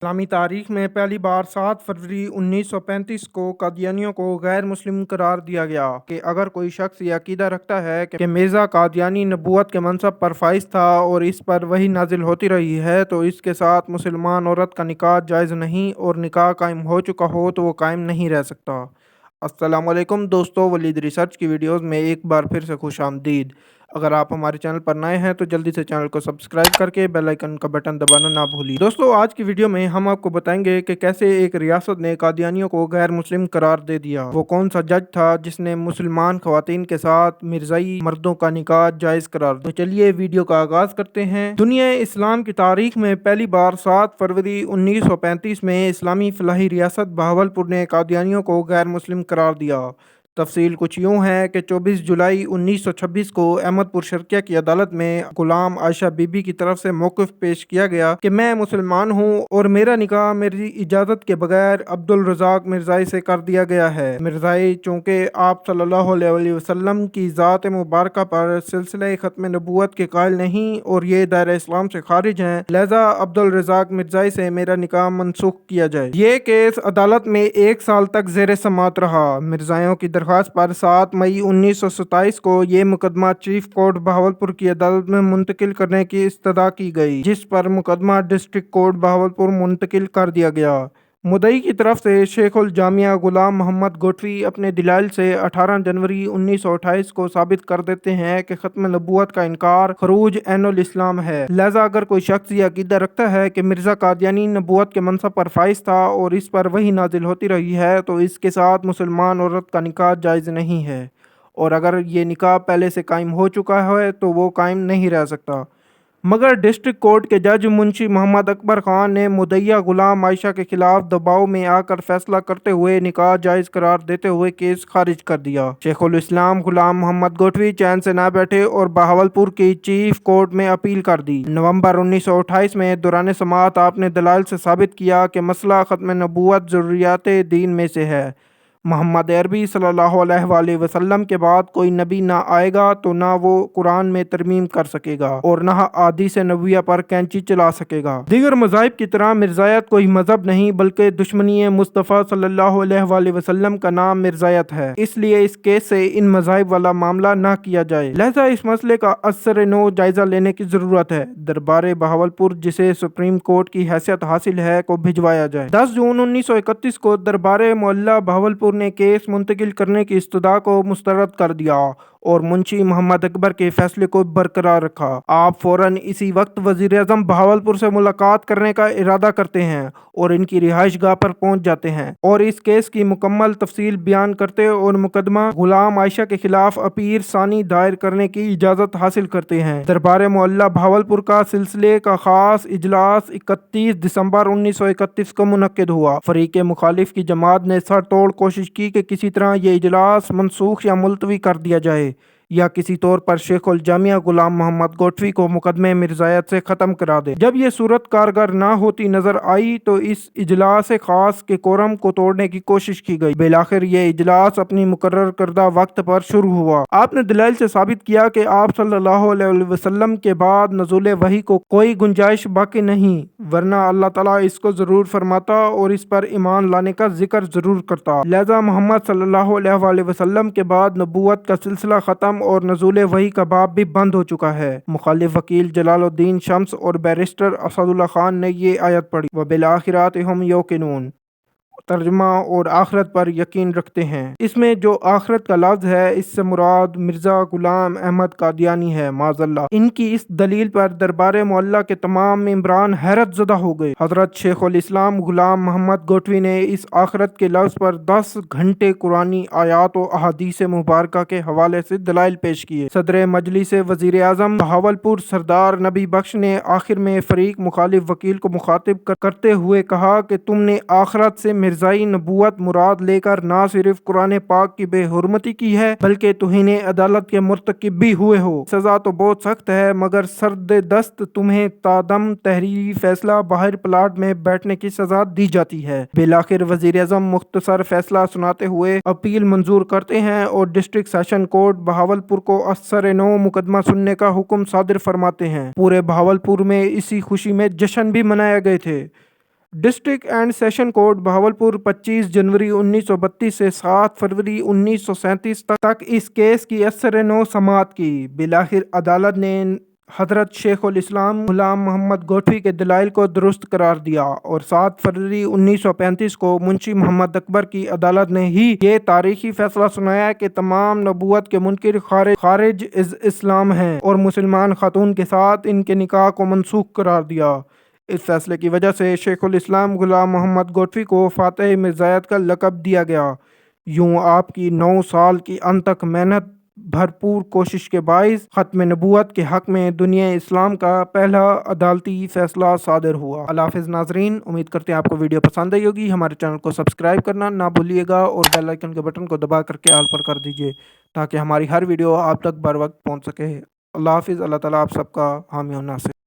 इस्लामी तारीख में पहली बार 7 फरवरी 1935 को कादियानियों को गैर मुस्लिम करार दिया गया कि अगर कोई शख्स ये अकीदा रखता है कि मिर्ज़ा कादियानी नबूवत के मनसब पर फाइज था और इस पर वही नाजिल होती रही है तो इसके साथ मुसलमान औरत का निकाह जायज़ नहीं और निकाह कायम हो चुका हो तो वो कायम नहीं रह सकता। अस्सलाम वालेकुम दोस्तों, वलीद रिसर्च की वीडियोस में एक बार फिर से खुश आमदीद। अगर आप हमारे चैनल पर नए हैं तो जल्दी से चैनल को सब्सक्राइब करके बेल आइकन का बटन दबाना ना भूलिए। दोस्तों, आज की वीडियो में हम आपको बताएंगे कि कैसे एक रियासत ने कादियानियों को गैर मुस्लिम करार दे दिया। वो कौन सा जज था जिसने मुसलमान खवातीन के साथ मिर्जाई मर्दों का निकाह जायज़ करार दिया। तो चलिए वीडियो का आगाज करते हैं। दुनिया इस्लाम की तारीख में पहली बार 7 फरवरी 1935 में इस्लामी फलाही रियासत बहावलपुर ने कादियानियों को गैर मुस्लिम करार दिया। तफसील कुछ यूँ है कि 24 जुलाई 1926 को अहमदपुर शर्किया की अदालत में गुलाम आयशा बीबी की तरफ से मौक़िफ़ पेश किया गया कि मैं मुसलमान हूँ और मेरा निकाह मेरी इजाज़त के बगैर अब्दुल रज़ाक मिर्ज़ाई से कर दिया गया है। मिर्ज़ाई चूँकि आप सल्लल्लाहु अलैहि वसल्लम की ज़ात मुबारक पर सिलसिले ख़त्म नबूवत के कायल नहीं और ये दायरा इस्लाम से खारिज हैं, लिहाजा अब्दुल रज़ाक मिर्ज़ाई से मेरा निकाह मनसूख किया जाए। ये केस अदालत में 1 साल तक ज़ेर समात रहा। मिर्ज़ाइयों की दरख्वास्त पर 7 मई 1927 को ये मुकदमा चीफ कोर्ट बहावलपुर की अदालत में मुंतकिल करने की इस्तदा की गई, जिस पर मुकदमा डिस्ट्रिक्ट कोर्ट बहावलपुर मुंतकिल कर दिया गया। मुद्दई की तरफ से शेखुल जामिया गुलाम मोहम्मद गोटवी अपने दलाइल से 18 जनवरी 1928 को साबित कर देते हैं कि ख़त्म नबूवत का इनकार खरूज ऐनुल इस्लाम है। लिहाजा अगर कोई शख्स ये अकीदा रखता है कि मिर्ज़ा कादियानी नबूवत के मनसब पर फाइज था और इस पर वही नाजिल होती रही है तो इसके साथ मुसलमान औरत का निकाह जायज़ नहीं है, और अगर ये निकाह पहले से कायम हो चुका है तो वो कायम नहीं रह सकता। मगर डिस्ट्रिक्ट कोर्ट के जज मुंशी मोहम्मद अकबर खान ने मुद्दइया गुलाम आयशा के खिलाफ दबाव में आकर फैसला करते हुए निकाह जायज़ करार देते हुए केस खारिज कर दिया। शेखुल इस्लाम गुलाम मोहम्मद गोटवी चैन से ना बैठे और बहावलपुर की चीफ कोर्ट में अपील कर दी। नवंबर 1928 में दौरान समाअत आपने दलाइल से साबित किया कि मसला ख़त्म नबूवत ज़रूरियात दीन में से है। मोहम्मद अरबी सल्लल्लाहु अलैहि वसल्लम के बाद कोई नबी ना आएगा तो ना वो कुरान में तरमीम कर सकेगा और ना आदिस नबविया पर कैंची चला सकेगा। दीगर मज़ाहिब की तरह मिर्ज़ायत कोई मज़हब नहीं बल्कि दुश्मनी मुस्तफ़ा सल्लल्लाहु अलैहि वसल्लम का नाम मिर्ज़ायत है, इसलिए इस केस से इन मज़ाहिब वाला मामला ना किया जाए। लिहाजा इस मसले का असर नो जायज़ा लेने की ज़रूरत है। दरबार बहावलपुर जिसे सुप्रीम कोर्ट की हैसियत हासिल है को भिजवाया जाए। 10 जून 1931 को दरबार मोहल्ला बहावलपुर ने केस मुंतकिल करने की इस्तदा को मुस्तरद कर दिया और मुंशी मोहम्मद अकबर के फैसले को बरकरार रखा। आप फौरन इसी वक्त वजीर आज़म बहावलपुर से मुलाकात करने का इरादा करते हैं और इनकी रिहाइश गाह पर पहुंच जाते हैं और इस केस की मुकम्मल तफसील बयान करते और मुकदमा गुलाम आयशा के खिलाफ अपील सानी दायर करने की इजाज़त हासिल करते हैं। दरबार मोहल्ला बहावलपुर का सिलसिले का खास इजलास 31 दिसंबर 1931 को मुनक्किद हुआ। फरीक मुखालिफ की जमात ने सर तोड़ कोशिश की कि किसी तरह ये इजलास मनसूख या मुलतवी कर दिया जाए या किसी तौर पर शेखुल जामिया गुलाम मोहम्मद गोटवी को मुकदमे मिर्ज़ायत से ख़त्म करा दे। जब ये सूरत कारगर ना होती नज़र आई तो इस इजलास खास के कोरम को तोड़ने की कोशिश की गई। बिलाखिर ये इजलास अपनी मुकर्रर करदा वक्त पर शुरू हुआ। आपने दलाइल से साबित किया कि आप सल्लल्लाहु अलैहि वसल्लम के बाद नज़ुल वही को कोई गुंजाइश बाकी नहीं, वरना अल्लाह ताला इसको ज़रूर फरमाता और इस पर ईमान लाने का जिक्र ज़रूर करता। लिहाजा मोहम्मद सल्लल्लाहु अलैहि वसल्लम के बाद नबूवत का सिलसिला ख़त्म और नज़ुल वही का बाब भी बंद हो चुका है। मुखालिफ वकील जलालुद्दीन शम्स और बैरिस्टर असदुल्ला खान ने ये आयत पढ़ी, व बिल आखिरात हम यौकिनून, तर्जमा और आखरत पर यकीन रखते हैं। इसमें जो आखरत का लफ्ज़ है इससे मुराद मिर्ज़ा गुलाम अहमद कादियानी है। माज़ल्ला इनकी इस दलील पर दरबार मोहल्ला के तमाम मेंबरान हैरत ज़दा हो गए। हज़रत शेखुल इस्लाम गुलाम मोहम्मद गोटवी ने इस आखरत के लफ्ज़ पर 10 घंटे कुरानी आयात और अहादीस मुबारक के हवाले से दलाइल पेश किए। सदर मजलिस वज़ीर आज़म बहावलपुर सरदार नबी बख्श ने आखिर में फरीक मुखालिफ वकील को मुखातिब करते हुए कहा कि तुमने आखरत से मिर्ज़ाई नबूवत मुराद लेकर ना सिर्फ कुरान पाक की बेहुरमती की है बल्कि तुहीने अदालत के मुर्तकिब भी हुए हो। सज़ा तो बहुत सख्त है मगर सर्द दस्त तुम्हें तादम तहरीरी फैसला बाहर प्लाट में बैठने की सज़ा दी जाती है। बिलाखिर वज़ीर आज़म मुख्तसर फैसला सुनाते हुए अपील मंजूर करते हैं और डिस्ट्रिक्ट सेशन कोर्ट बहावलपुर को असर नो मुकदमा सुनने का हुक्म सादिर फरमाते हैं। पूरे बहावलपुर में इसी खुशी में जश्न भी मनाए गए थे। District and session court Bahawalpur 25 جنوری 1932 سے 7 فروری 1937 تک اس کیس کی اثر نو سماعت کی۔ بالآخر عدالت نے حضرت شیخ الاسلام غلام محمد گوٹھی کے دلائل کو درست قرار دیا اور 7 فروری 1935 کو منشی محمد اکبر کی عدالت نے ہی یہ تاریخی فیصلہ سنایا کہ تمام نبوت کے منکر خارج از اسلام ہیں اور مسلمان خاتون کے ساتھ ان کے نکاح کو منسوخ قرار دیا۔ اس فیصلے کی وجہ سے شیخ الاسلام غلام محمد گوٹھی کو فاتح مرزایت کا لقب دیا گیا۔ یوں آپ کی 9 سال کی انتھک محنت بھرپور کوشش کے باعث ختم نبوت کے حق میں دنیا اسلام کا پہلا عدالتی فیصلہ صادر ہوا۔ اللہ حافظ ناظرین، امید کرتے ہیں آپ کو ویڈیو پسند آئی ہوگی۔ ہمارے چینل کو سبسکرائب کرنا نہ بھولیے گا اور بیل آئیکن کے بٹن کو دبا کر کے آل پر کر دیجیے تاکہ ہماری ہر ویڈیو آپ تک بر وقت پہنچ سکے۔ اللہ حافظ، اللہ تعالیٰ آپ سب کا حامی و ناصر۔